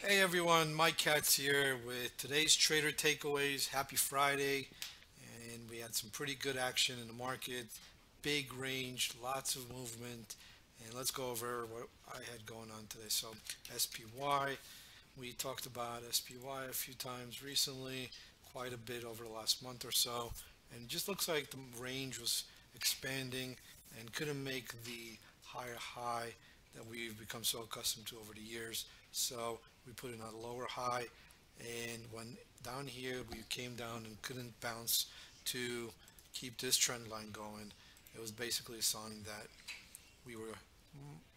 Hey everyone, Mike Katz here with today's Trader Takeaways. Happy Friday, and we had some pretty good action in the market. Big range, lots of movement, and let's go over what I had going on today. So, SPY, we talked about SPY a few times recently, quite a bit over the last month or so, and it just looks like the range was expanding and couldn't make the higher high that we've become so accustomed to over the years. So we put in a lower high, and when down here we came down and couldn't bounce to keep this trend line going. It was basically a sign that we were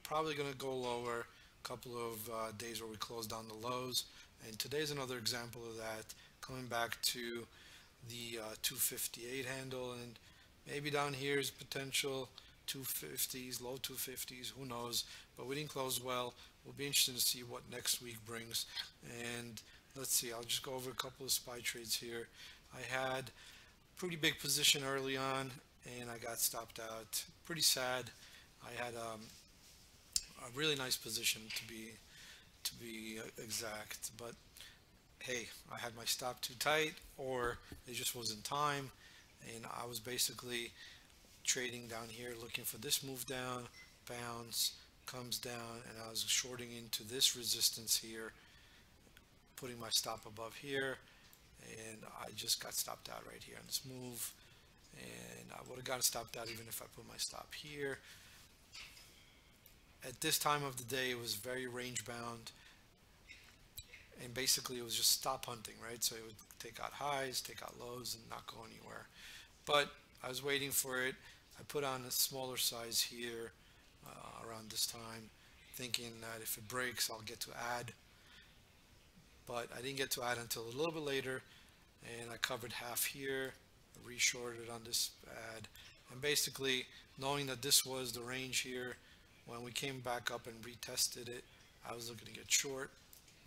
probably going to go lower. A couple of days where we closed down the lows, and today's another example of that, coming back to the 258 handle, and maybe down here is potential 250s, low 250s, who knows, but we didn't close well. We'll be interested to see what next week brings. And let's see, I'll just go over a couple of SPY trades here. I had pretty big position early on and I got stopped out. Pretty sad. I had a really nice position to be exact, but hey, I had my stop too tight or it just wasn't time, and I was basically trading down here looking for this move down, bounce, comes down, and I was shorting into this resistance here, putting my stop above here, and I just got stopped out right here on this move, and I would have gotten stopped out even if I put my stop here. At this time of the day, it was very range bound, and basically it was just stop hunting, right? So it would take out highs, take out lows, and not go anywhere. But I was waiting for it. I put on a smaller size here around this time, thinking that if it breaks, I'll get to add. But I didn't get to add until a little bit later, and I covered half here, reshorted on this add, and basically knowing that this was the range here, when we came back up and retested it, I was looking to get short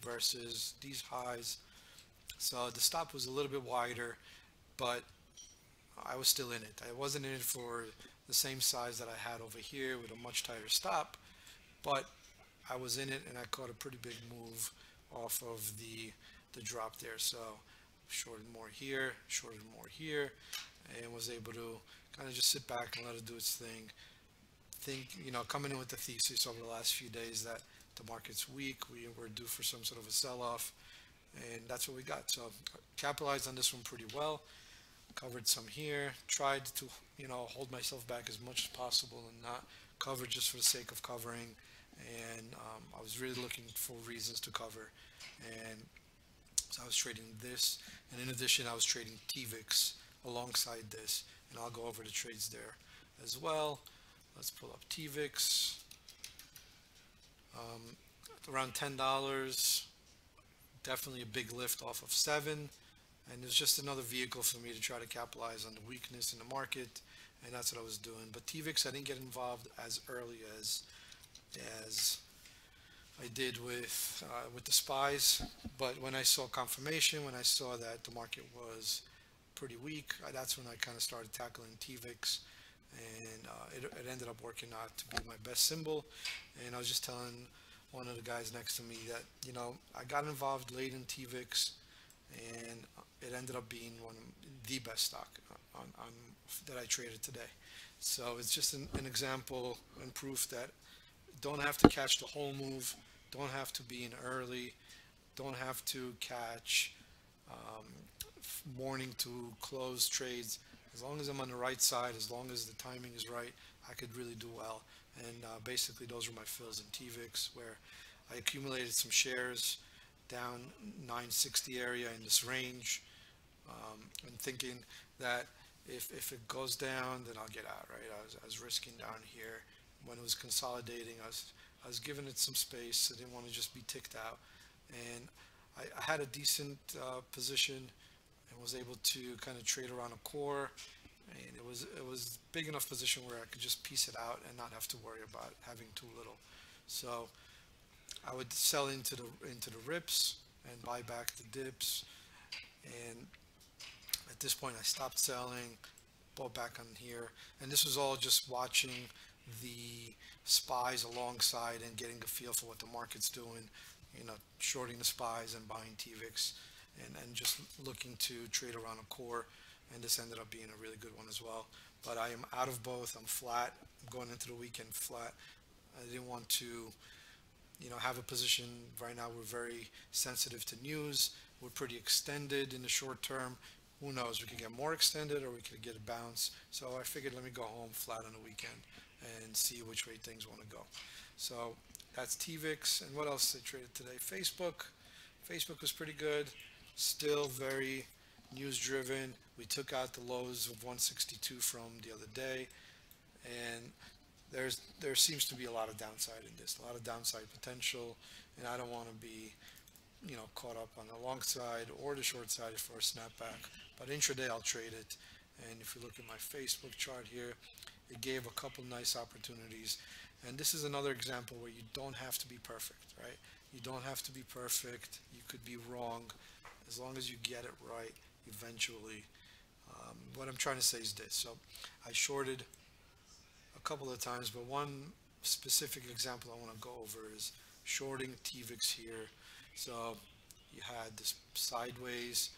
versus these highs. So the stop was a little bit wider, but I was still in it. I wasn't in it for the same size that I had over here with a much tighter stop, but I was in it and I caught a pretty big move off of the drop there. So shorted more here, shorted more here, and was able to kind of just sit back and let it do its thing. Coming in with the thesis over the last few days that the market's weak, we were due for some sort of a sell-off, and that's what we got. So capitalized on this one pretty well. Covered some here, tried to hold myself back as much as possible and not cover just for the sake of covering, and I was really looking for reasons to cover, and so I was trading this, and in addition I was trading TVIX alongside this, and I'll go over the trades there as well. Let's pull up TVIX. Around $10, definitely a big lift off of 7, and it's just another vehicle for me to try to capitalize on the weakness in the market, and that's what I was doing. But TVIX, I didn't get involved as early as I did with the SPYs, but when I saw confirmation, when I saw that the market was pretty weak, that's when I kind of started tackling TVIX, and it ended up working out to be my best symbol. And I was just telling one of the guys next to me that I got involved late in TVIX, and it ended up being one of the best stock on that I traded today. So it's just an example and proof that don't have to catch the whole move, don't have to be in early, don't have to catch morning to close trades. As long as I'm on the right side, as long as the timing is right, I could really do well. And basically those were my fills in TVIX, where I accumulated some shares down 960 area in this range, and thinking that if it goes down, then I'll get out, right? I was risking down here. When it was consolidating, I was giving it some space. I didn't want to just be ticked out, and I had a decent position and was able to kind of trade around a core, and it was big enough position where I could just piece it out and not have to worry about having too little. So I would sell into the rips and buy back the dips, and at this point I stopped selling, bought back on here, and this was all just watching the SPYs alongside and getting a feel for what the market's doing. shorting the spies and buying TVIX, and just looking to trade around a core. And this ended up being a really good one as well. But I am out of both. I'm flat. I'm going into the weekend flat. I didn't want to have a position. Right now we're very sensitive to news. We're pretty extended in the short term. Who knows, we could get more extended or we could get a bounce. So I figured, let me go home flat on the weekend and see which way things want to go. So that's TVIX. And what else I traded today? Facebook was pretty good, still very news driven. We took out the lows of 162 from the other day, and there seems to be a lot of downside in this, a lot of downside potential, and I don't want to be caught up on the long side or the short side for a snapback. But intraday I'll trade it. And if you look at my Facebook chart here, it gave a couple nice opportunities. And this is another example where you don't have to be perfect, right? You don't have to be perfect. You could be wrong. As long as you get it right, eventually. What I'm trying to say is this. So I shorted a couple of times, but one specific example I want to go over is shorting TVIX here. So you had this sideways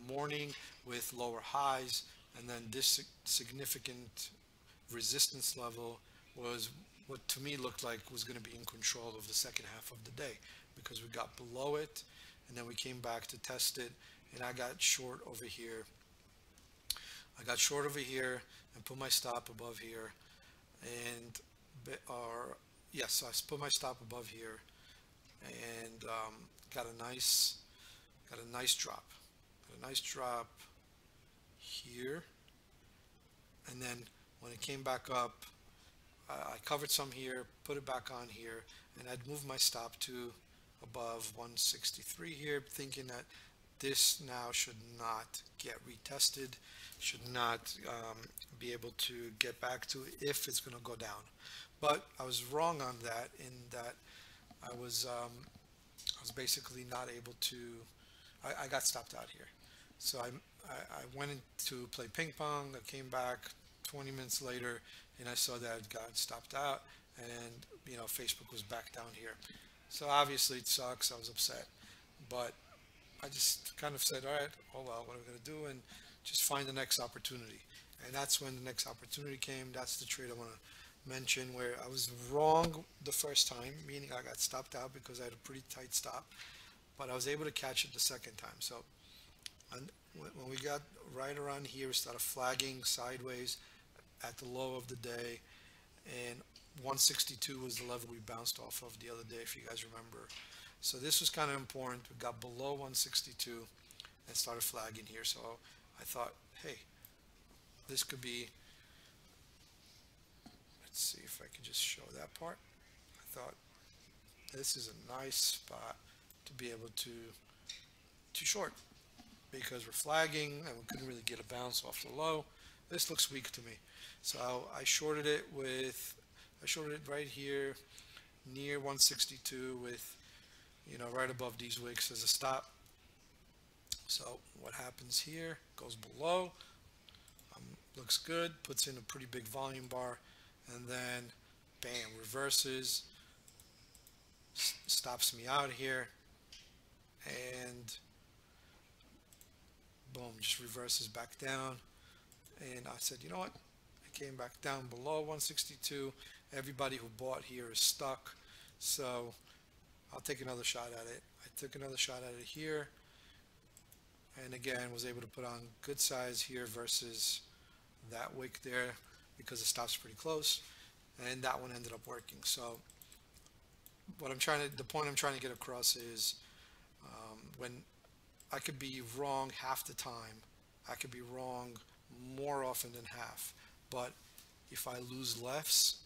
morning with lower highs, and then this significant resistance level was what to me looked like was going to be in control of the second half of the day, because we got below it and then we came back to test it, and I got short over here. And put my stop above here, and so I put my stop above here, and got a nice drop here, and then when it came back up, I covered some here, put it back on here, and I'd moved my stop to above 163 here, thinking that this now should not get retested, should not be able to get back to if it's going to go down. But I was wrong on that, in that I was basically not able to. I got stopped out here, so I went in to play ping pong. I came back 20 minutes later, and I saw that I got stopped out, and Facebook was back down here. So obviously it sucks. I was upset, but I just kind of said, all right, oh well, what are we going to do, and just find the next opportunity. And that's when the next opportunity came. That's the trade I want to mention, where I was wrong the first time, meaning I got stopped out because I had a pretty tight stop, but I was able to catch it the second time. So when we got right around here, we started flagging sideways at the low of the day, and 162 was the level we bounced off of the other day, if you guys remember. So this was kind of important. We got below 162 and started flagging here. So I thought, hey, this could be, let's see if I can just show that part. I thought this is a nice spot to be able to short, because we're flagging and we couldn't really get a bounce off the low. This looks weak to me. So I shorted it right here near 162 with, right above these wicks as a stop. So what happens here, goes below, looks good, puts in a pretty big volume bar, and then bam, reverses, stops me out here, and boom, just reverses back down. And I said, you know what, I came back down below 162. Everybody who bought here is stuck, so I'll take another shot at it. I took another shot at it here, and again was able to put on good size here versus that wick there, because the stop's pretty close, and that one ended up working. So the point I'm trying to get across is, when I could be wrong half the time, I could be wrong more often than half, but if I lose less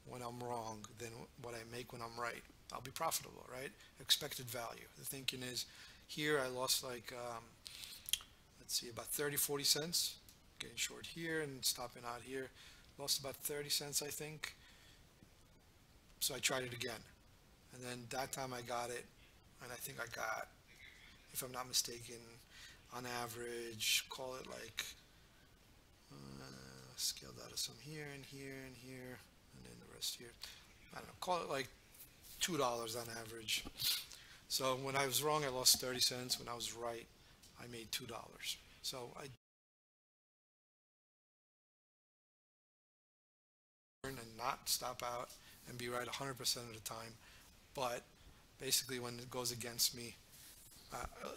when I'm wrong than what I make when I'm right, I'll be profitable, right? Expected value. The thinking is, here I lost like, let's see, about 30-40 cents, getting short here and stopping out here, lost about 30 cents, I think. So I tried it again, and then that time I got it, and I think I got, if I'm not mistaken, on average, call it like, scaled out of some here and here and here, and then the rest here. I don't know, call it like $2 on average. So when I was wrong, I lost 30 cents. When I was right, I made $2. So I learn and not stop out and be right 100% of the time. But basically, when it goes against me,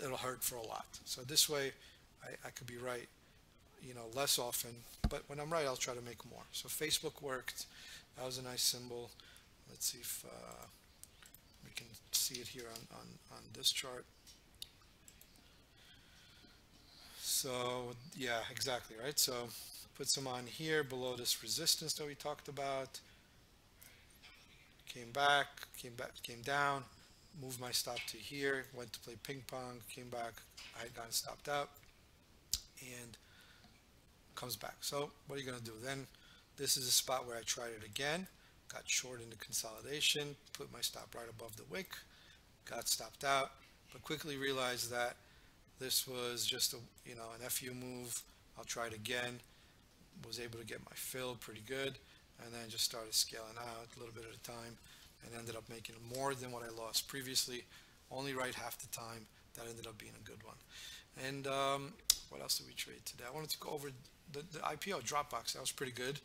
it'll hurt for a lot. So this way, I could be right, less often. But when I'm right, I'll try to make more. So Facebook worked. That was a nice symbol. Let's see if we can see it here on this chart. So yeah, exactly, right? So put some on here below this resistance that we talked about. Came back, came down, moved my stop to here, went to play ping pong, came back, I had gotten stopped out, and comes back. So what are you going to do? Then this is a spot where I tried it again, got short into consolidation, put my stop right above the wick, got stopped out, but quickly realized that this was just an FU move. I'll try it again. Was able to get my fill pretty good, and then just started scaling out a little bit at a time, and ended up making more than what I lost previously. Only right half the time. That ended up being a good one. And what else did we trade today? I wanted to go over the IPO Dropbox. That was pretty good.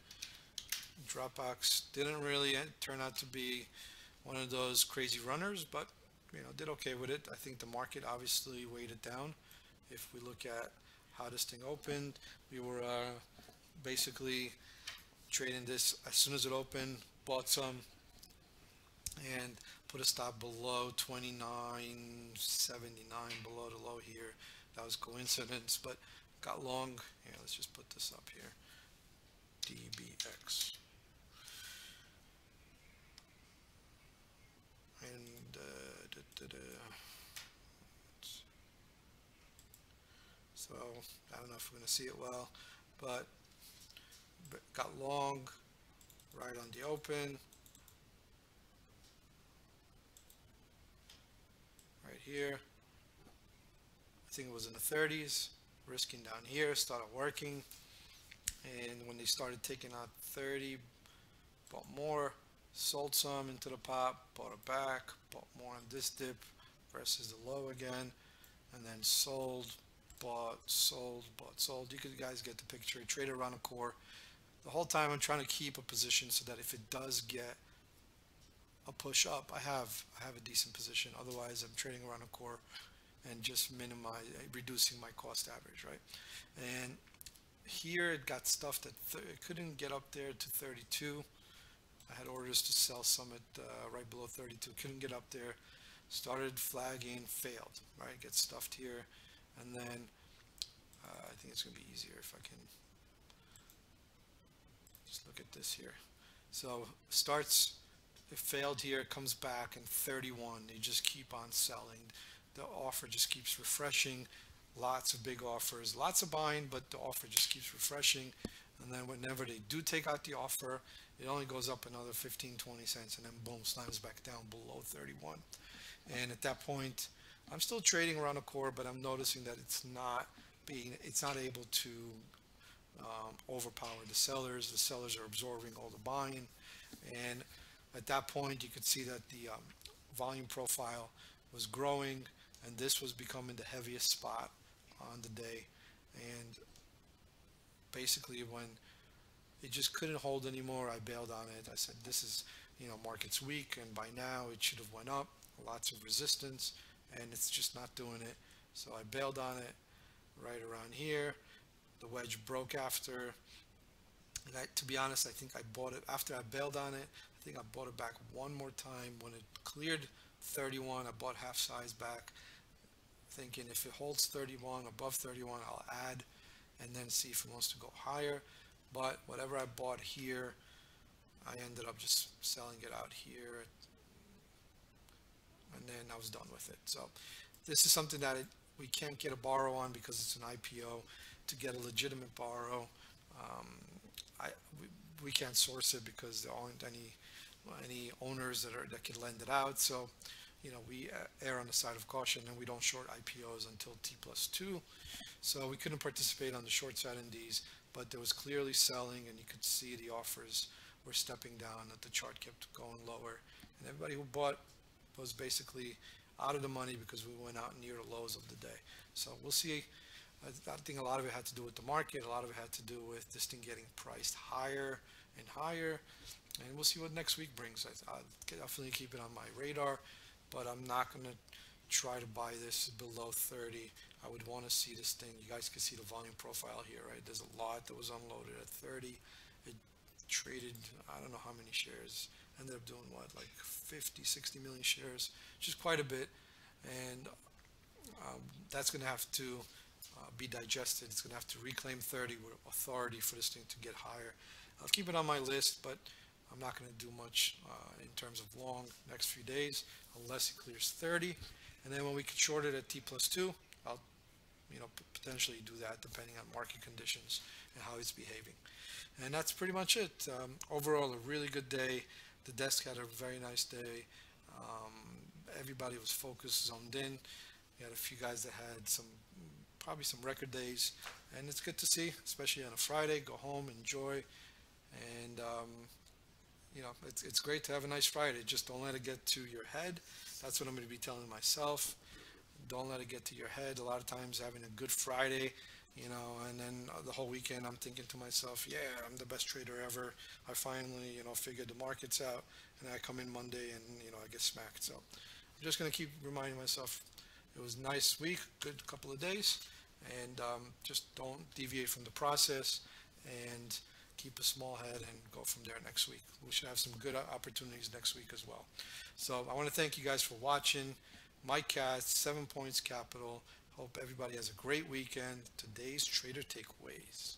Dropbox didn't really turn out to be one of those crazy runners, but did okay with it. I think the market obviously weighed it down. If we look at how this thing opened, we were basically trading this as soon as it opened, bought some, and put a stop below 29.79, below the low here. That was coincidence, but got long. Here, let's just put this up here. DBX. And so I don't know if we're going to see it well, but got long right on the open, right here. I think it was in the 30s, risking down here, started working, and when they started taking out 30, bought more, sold some into the pop, bought it back, bought more on this dip versus the low again, and then sold, bought, sold, bought, sold. You guys get the picture. Traded around a core. The whole time I'm trying to keep a position so that if it does get a push up, I have a decent position. Otherwise, I'm trading around a core and just reducing my cost average, right? And here it got stuffed at it couldn't get up there to 32. I had orders to sell some at right below 32. Couldn't get up there. Started flagging, failed, right? Get stuffed here, and then I think it's gonna be easier if I can just look at this here. So starts, it failed here, comes back, and 31. They just keep on selling. The offer just keeps refreshing. Lots of big offers, lots of buying, but the offer just keeps refreshing. And then whenever they do take out the offer, it only goes up another 15, 20 cents, and then boom, slams back down below 31. And at that point, I'm still trading around a core, but I'm noticing that it's not able to overpower the sellers. The sellers are absorbing all the buying, and at that point, you could see that the volume profile was growing, and this was becoming the heaviest spot on the day. And basically, when it just couldn't hold anymore, I bailed on it. I said, this is, market's weak, and by now it should have went up. Lots of resistance, and it's just not doing it. So I bailed on it right around here. The wedge broke after, and to be honest, I think I bought it after I bailed on it. I think I bought it back one more time when it cleared 31. I bought half size back, thinking if it holds 31, above 31, I'll add and then see if it wants to go higher. But whatever I bought here, I ended up just selling it out here, and then I was done with it. So this is something that we can't get a borrow on because it's an IPO. To get a legitimate borrow, we can't source it because there aren't any owners that can lend it out. So we err on the side of caution, and we don't short IPOs until T+2. So we couldn't participate on the short side in these, but there was clearly selling, and you could see the offers were stepping down, that the chart kept going lower, and everybody who bought was basically out of the money because we went out near the lows of the day. So we'll see. I think a lot of it had to do with the market. A lot of it had to do with this thing getting priced higher and higher. And we'll see what next week brings. I'll definitely keep it on my radar, but I'm not going to try to buy this below 30. I would want to see this thing. You guys can see the volume profile here, right? There's a lot that was unloaded at 30. It traded, I don't know how many shares. Ended up doing what, like 50, 60 million shares, which is quite a bit. And that's going to have to be digested. It's going to have to reclaim 30 with authority for this thing to get higher. I'll keep it on my list, but I'm not going to do much in terms of long next few days unless it clears 30. And then when we can short it at T+2, I'll potentially do that depending on market conditions and how it's behaving. And that's pretty much it. Overall, a really good day. The desk had a very nice day. Everybody was focused, zoned in. We had a few guys that had probably some record days, and it's good to see, especially on a Friday. Go home, enjoy, and it's great to have a nice Friday. Just don't let it get to your head. That's what I'm going to be telling myself. Don't let it get to your head. A lot of times having a good Friday, and then the whole weekend I'm thinking to myself, yeah, I'm the best trader ever. I finally, figured the markets out, and I come in Monday and, I get smacked. So I'm just going to keep reminding myself it was a nice week, good couple of days, and just don't deviate from the process and keep a small head and go from there next week. We should have some good opportunities next week as well. So I want to thank you guys for watching. Mike Katz, 7 Points Capital. Hope everybody has a great weekend. Today's Trader Takeaways.